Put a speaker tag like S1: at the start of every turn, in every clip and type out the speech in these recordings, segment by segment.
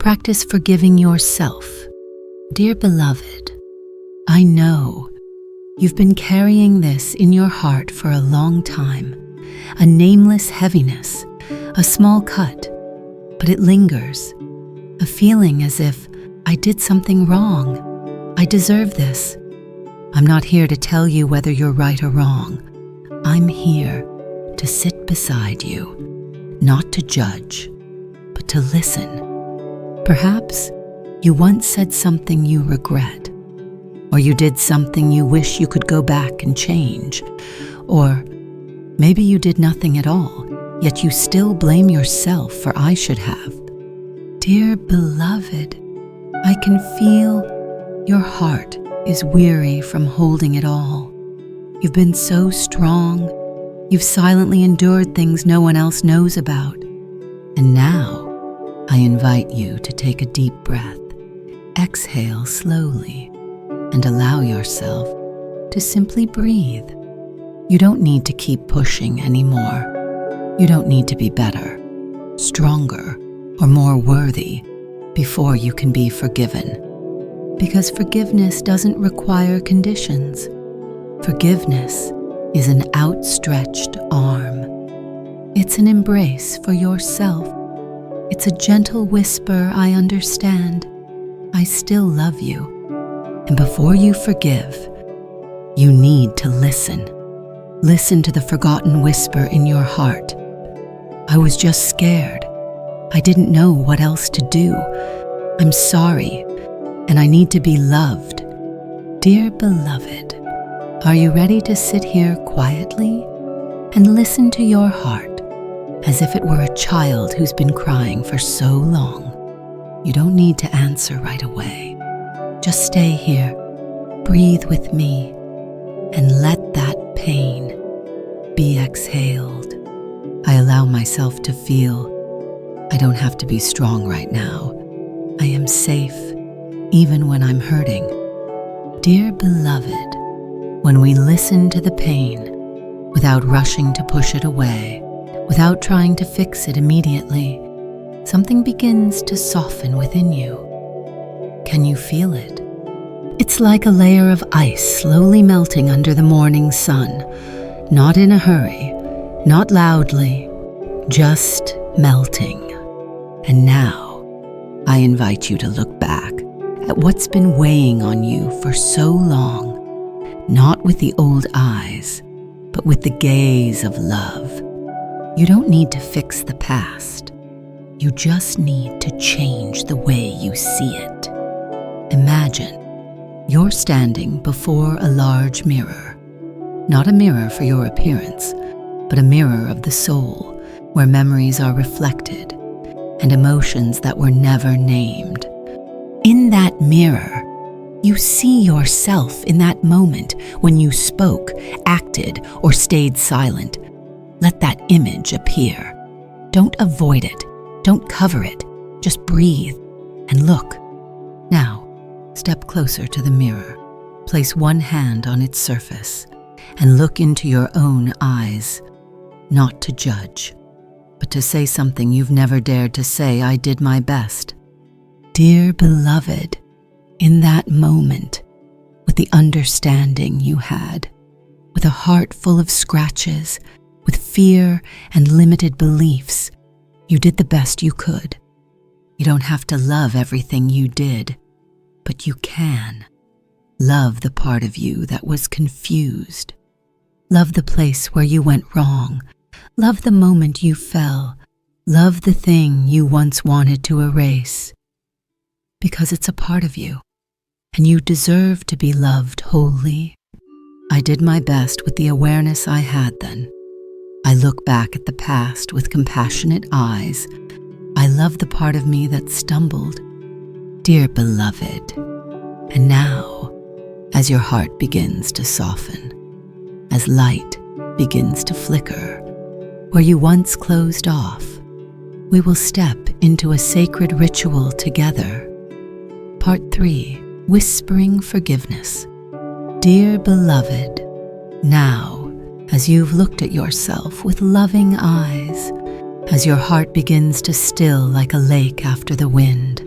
S1: practice forgiving yourself. Dear beloved, I know you've been carrying this in your heart for a long time, a nameless heaviness, a small cut, but it lingers, a feeling as if I did something wrong. I deserve this. I'm not here to tell you whether you're right or wrong. I'm here to sit beside you, not to judge, but to listen. Perhaps you once said something you regret, or you did something you wish you could go back and change, or maybe you did nothing at all, yet you still blame yourself for I should have. Dear beloved, I can feel your heart is weary from holding it all. You've been so strong. You've silently endured things no one else knows about. And now, I invite you to take a deep breath, exhale slowly, and allow yourself to simply breathe. You don't need to keep pushing anymore. You don't need to be better, stronger, or more worthy before you can be forgiven. Because forgiveness doesn't require conditions. Forgiveness is an outstretched arm. It's an embrace for yourself. It's a gentle whisper, I understand. I still love you. And before you forgive, you need to listen. Listen to the forgotten whisper in your heart. I was just scared. I didn't know what else to do. I'm sorry, and I need to be loved. Dear beloved, are you ready to sit here quietly and listen to your heart as if it were a child who's been crying for so long? You don't need to answer right away. Just stay here, breathe with me, and let that pain be exhaled. I allow myself to feel I don't have to be strong right now. I am safe, even when I'm hurting. Dear beloved, when we listen to the pain, without rushing to push it away, without trying to fix it immediately, something begins to soften within you. Can you feel it? It's like a layer of ice slowly melting under the morning sun, not in a hurry, not loudly, just melting. And now, I invite you to look back at what's been weighing on you for so long, not with the old eyes, but with the gaze of love. You don't need to fix the past. You just need to change the way you see it. Imagine you're standing before a large mirror, not a mirror for your appearance, but a mirror of the soul, where memories are reflected and emotions that were never named. In that mirror, you see yourself in that moment when you spoke, acted, or stayed silent. Let that image appear. Don't avoid it. Don't cover it. Just breathe and look. Now, step closer to the mirror. Place one hand on its surface and look into your own eyes, not to judge, but to say something you've never dared to say. I did my best. Dear beloved, in that moment, with the understanding you had, with a heart full of scratches, with fear and limited beliefs, you did the best you could. You don't have to love everything you did, but you can. Love the part of you that was confused. Love the place where you went wrong. Love the moment you fell. Love the thing you once wanted to erase. Because it's a part of you, and you deserve to be loved wholly. I did my best with the awareness I had then. I look back at the past with compassionate eyes. I love the part of me that stumbled. Dear beloved, and now, as your heart begins to soften, as light begins to flicker, where you once closed off, we will step into a sacred ritual together. Part 3, Whispering Forgiveness. Dear beloved, now, as you've looked at yourself with loving eyes, as your heart begins to still like a lake after the wind,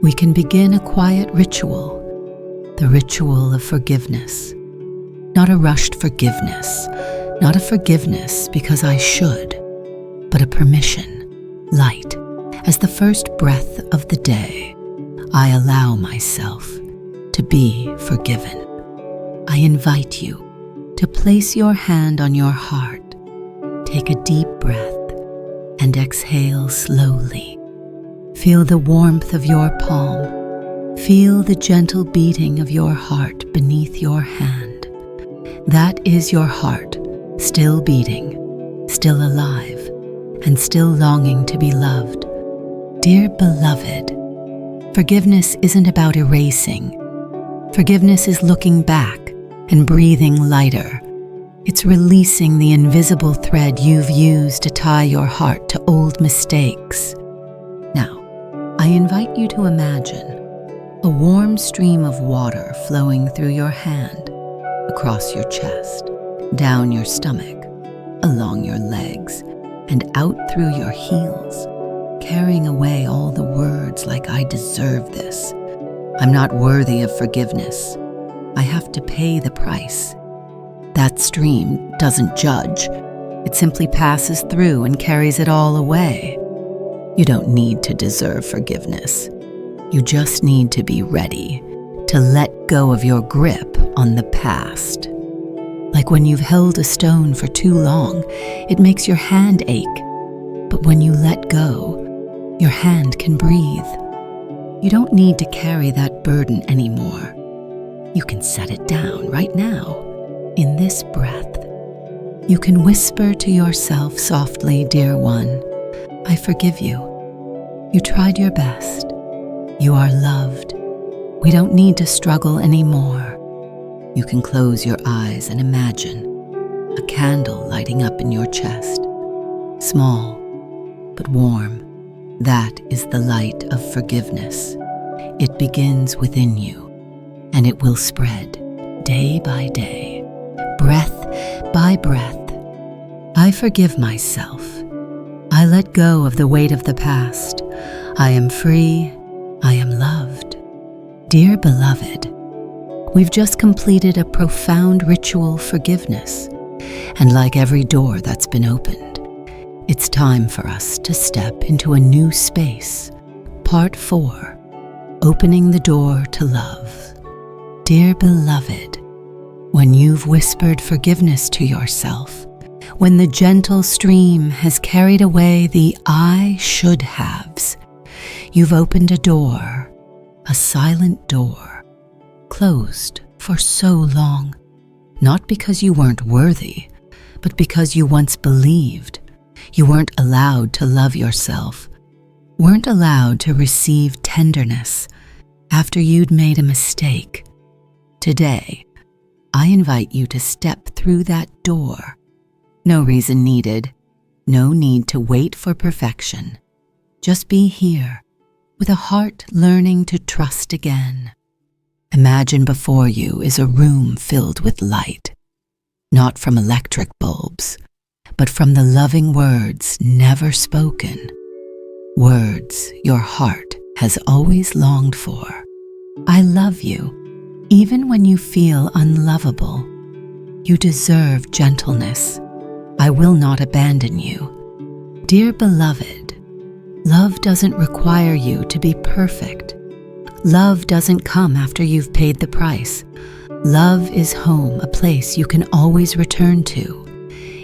S1: we can begin a quiet ritual, the ritual of forgiveness. Not a rushed forgiveness, not a forgiveness because I should, but a permission, light, as the first breath of the day. I allow myself to be forgiven. I invite you to place your hand on your heart. Take a deep breath and exhale slowly. Feel the warmth of your palm. Feel the gentle beating of your heart beneath your hand. That is your heart, still beating, still alive, and still longing to be loved. Dear beloved, forgiveness isn't about erasing. Forgiveness is looking back and breathing lighter. It's releasing the invisible thread you've used to tie your heart to old mistakes. Now, I invite you to imagine a warm stream of water flowing through your hand, across your chest, down your stomach, along your legs, and out through your heels, carrying away all the words like I deserve this. I'm not worthy of forgiveness. I have to pay the price. That stream doesn't judge. It simply passes through and carries it all away. You don't need to deserve forgiveness. You just need to be ready to let go of your grip on the past. Like when you've held a stone for too long, it makes your hand ache. But when you let go, your hand can breathe. You don't need to carry that burden anymore. You can set it down right now, in this breath. You can whisper to yourself softly, dear one, I forgive you. You tried your best. You are loved. We don't need to struggle anymore. You can close your eyes and imagine a candle lighting up in your chest. Small, but warm. That is the light of forgiveness. It begins within you, and it will spread day by day, breath by breath. I forgive myself. I let go of the weight of the past. I am free. I am loved. Dear beloved, we've just completed a profound ritual forgiveness, and like every door that's been opened, it's time for us to step into a new space. Part 4, opening the door to love. Dear beloved, when you've whispered forgiveness to yourself, when the gentle stream has carried away the I should haves, you've opened a door, a silent door, closed for so long, not because you weren't worthy, but because you once believed. You weren't allowed to love yourself, weren't allowed to receive tenderness after you'd made a mistake. Today, I invite you to step through that door. No reason needed, no need to wait for perfection. Just be here, with a heart learning to trust again. Imagine before you is a room filled with light, not from electric bulbs, but from the loving words never spoken, words your heart has always longed for. I love you, even when you feel unlovable. You deserve gentleness. I will not abandon you. Dear beloved, love doesn't require you to be perfect. Love doesn't come after you've paid the price. Love is home, a place you can always return to.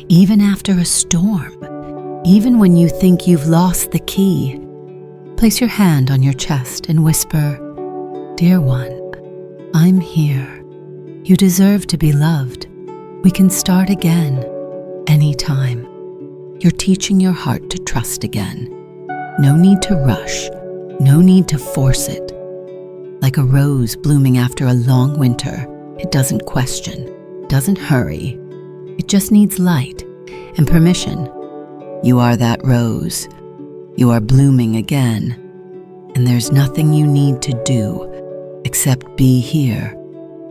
S1: Even after a storm, even when you think you've lost the key, place your hand on your chest and whisper, Dear one, I'm here. You deserve to be loved. We can start again, anytime. You're teaching your heart to trust again. No need to rush, no need to force it. Like a rose blooming after a long winter, it doesn't question, doesn't hurry. It just needs light and permission. You are that rose. You are blooming again. And there's nothing you need to do except be here,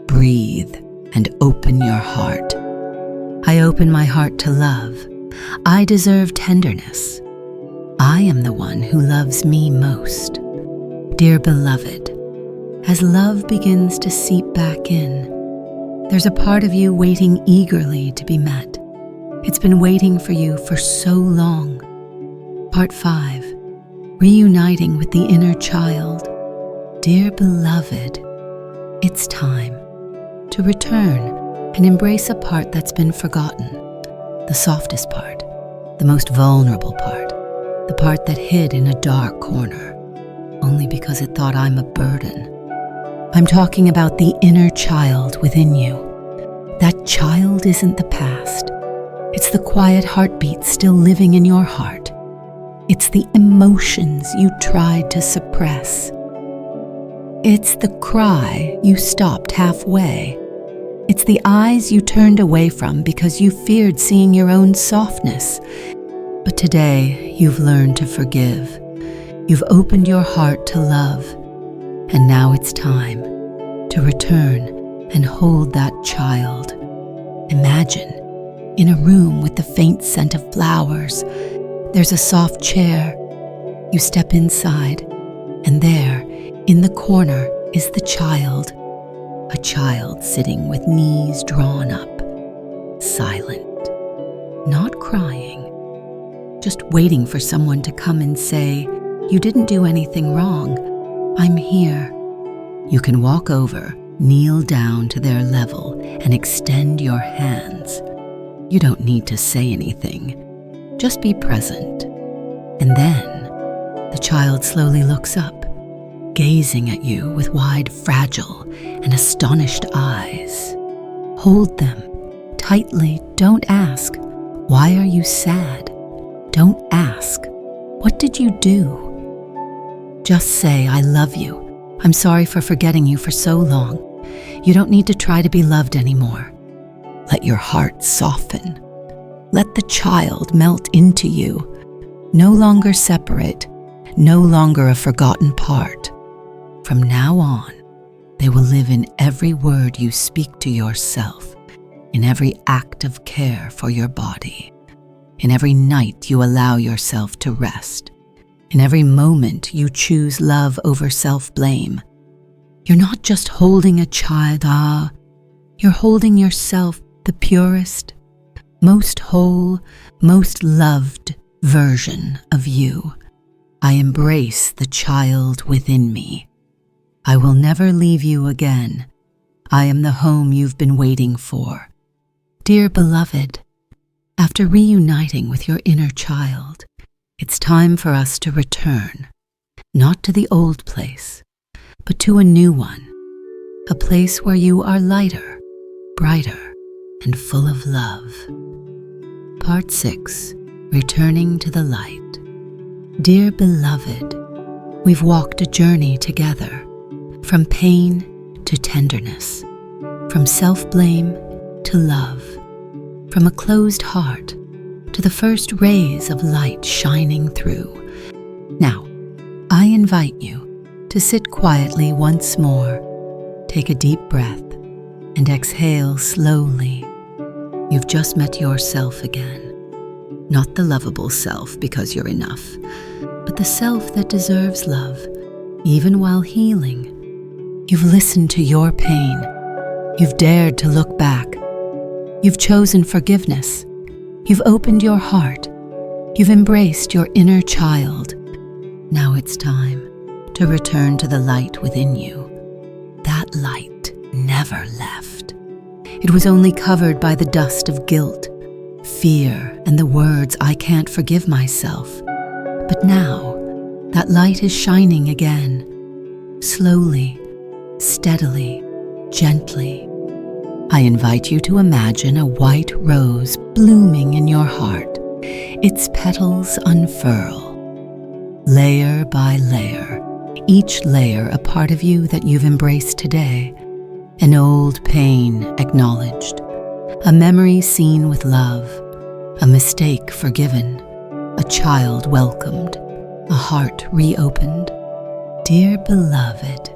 S1: breathe, and open your heart. I open my heart to love. I deserve tenderness. I am the one who loves me most. Dear beloved, as love begins to seep back in, there's a part of you waiting eagerly to be met. It's been waiting for you for so long. Part 5, reuniting with the inner child. Dear beloved, it's time to return and embrace a part that's been forgotten. The softest part, the most vulnerable part, the part that hid in a dark corner, only because it thought I'm a burden. I'm talking about the inner child within you. That child isn't the past. It's the quiet heartbeat still living in your heart. It's the emotions you tried to suppress. It's the cry you stopped halfway. It's the eyes you turned away from because you feared seeing your own softness. But today, you've learned to forgive. You've opened your heart to love. And now it's time to return and hold that child. Imagine, in a room with the faint scent of flowers, there's a soft chair. You step inside, and there, in the corner, is the child. A child sitting with knees drawn up, silent, not crying, just waiting for someone to come and say, "You didn't do anything wrong. I'm here." You can walk over, kneel down to their level, and extend your hands. You don't need to say anything. Just be present. And then, the child slowly looks up, gazing at you with wide, fragile, and astonished eyes. Hold them tightly. Don't ask, "Why are you sad?" Don't ask, "What did you do?" Just say, "I love you. I'm sorry for forgetting you for so long. You don't need to try to be loved anymore." Let your heart soften. Let the child melt into you. No longer separate, no longer a forgotten part. From now on, they will live in every word you speak to yourself, in every act of care for your body, in every night you allow yourself to rest, in every moment you choose love over self-blame. You're not just holding a child, you're holding yourself, the purest, most whole, most loved version of you. I embrace the child within me. I will never leave you again. I am the home you've been waiting for. Dear beloved, after reuniting with your inner child, it's time for us to return, not to the old place, but to a new one, a place where you are lighter, brighter, and full of love. Part 6, returning to the light. Dear beloved, we've walked a journey together, from pain to tenderness, from self-blame to love, from a closed heart to the first rays of light shining through. Now, I invite you to sit quietly once more, take a deep breath, and exhale slowly. You've just met yourself again. Not the lovable self because you're enough, but the self that deserves love, even while healing. You've listened to your pain. You've dared to look back. You've chosen forgiveness. You've opened your heart. You've embraced your inner child. Now it's time to return to the light within you. That light never left. It was only covered by the dust of guilt, fear, and the words, "I can't forgive myself." But now, that light is shining again, slowly, steadily, gently. I invite you to imagine a white rose blooming in your heart. Its petals unfurl, layer by layer, each layer a part of you that you've embraced today. An old pain acknowledged, a memory seen with love, a mistake forgiven, a child welcomed, a heart reopened. Dear beloved,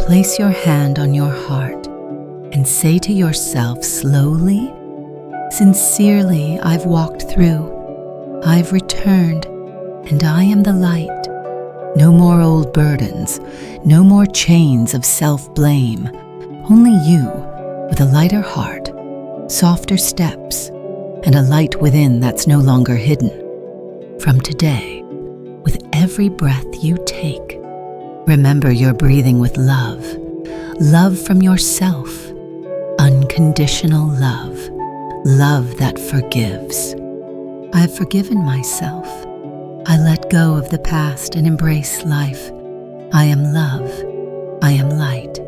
S1: place your hand on your heart and say to yourself slowly, sincerely, I've walked through, I've returned, and I am the light. No more old burdens, no more chains of self-blame. Only you, with a lighter heart, softer steps, and a light within that's no longer hidden. From today, with every breath you take, remember you're breathing with love. Love from yourself. Unconditional love. Love that forgives. I've forgiven myself. I let go of the past and embrace life. I am love. I am light.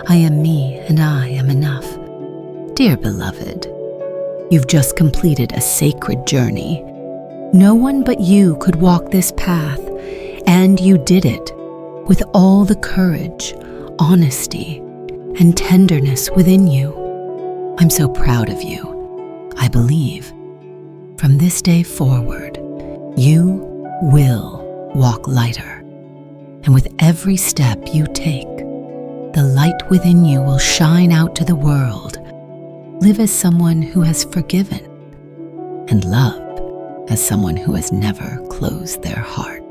S1: I am me and I am enough. Dear beloved, you've just completed a sacred journey. No one but you could walk this path, and you did it with all the courage, honesty, and tenderness within you. I'm so proud of you. I believe from this day forward, you will walk lighter. And with every step you take, the light within you will shine out to the world. Live as someone who has forgiven, and love as someone who has never closed their heart.